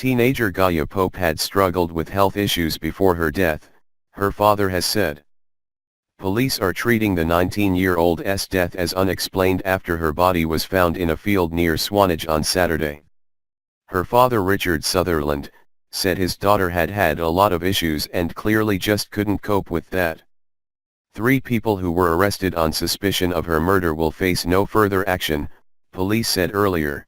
Teenager Gaia Pope had struggled with health issues before her death, her father has said. Police are treating the 19-year-old's death as unexplained after her body was found in a field near Swanage on Saturday. Her father, Richard Sutherland, said his daughter had had a lot of issues and clearly just couldn't cope with that. 3 people who were arrested on suspicion of her murder will face no further action, police said earlier.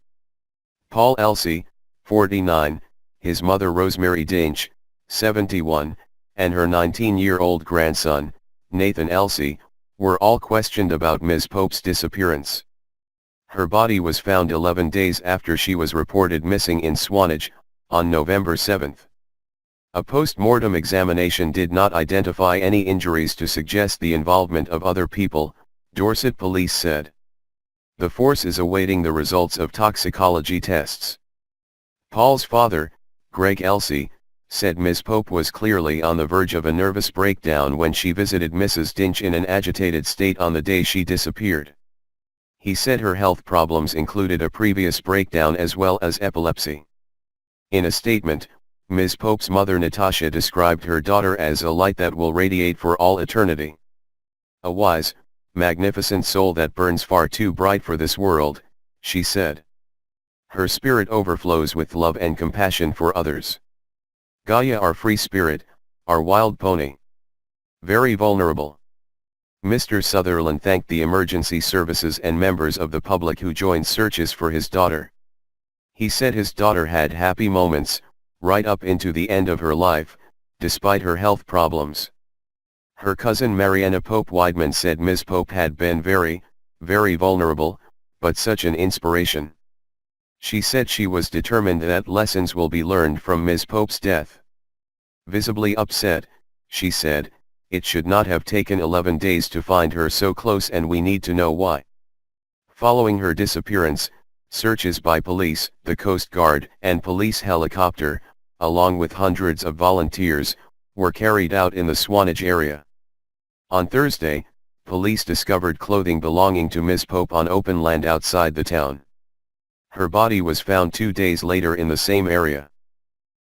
Paul Elsey, 49, his mother Rosemary Dinch, 71, and her 19-year-old grandson, Nathan Elsey, were all questioned about Ms. Pope's disappearance. Her body was found 11 days after she was reported missing in Swanage, on November 7. A post-mortem examination did not identify any injuries to suggest the involvement of other people, Dorset Police said. The force is awaiting the results of toxicology tests. Paul's father, Greg Elsey, said Ms. Pope was clearly on the verge of a nervous breakdown when she visited Mrs. Dinch in an agitated state on the day she disappeared. He said her health problems included a previous breakdown as well as epilepsy. In a statement, Ms. Pope's mother Natasha described her daughter as a light that will radiate for all eternity. A wise, magnificent soul that burns far too bright for this world, she said. Her spirit overflows with love and compassion for others. Gaia, our free spirit, our wild pony. Very vulnerable. Mr. Sutherland thanked the emergency services and members of the public who joined searches for his daughter. He said his daughter had happy moments, right up into the end of her life, despite her health problems. Her cousin Mariana Pope Weidman said Ms. Pope had been very, very vulnerable, but such an inspiration. She said she was determined that lessons will be learned from Ms. Pope's death. Visibly upset, she said, "It should not have taken 11 days to find her so close and we need to know why." Following her disappearance, searches by police, the Coast Guard, and police helicopter, along with hundreds of volunteers, were carried out in the Swanage area. On Thursday, police discovered clothing belonging to Ms. Pope on open land outside the town. Her body was found 2 days later in the same area.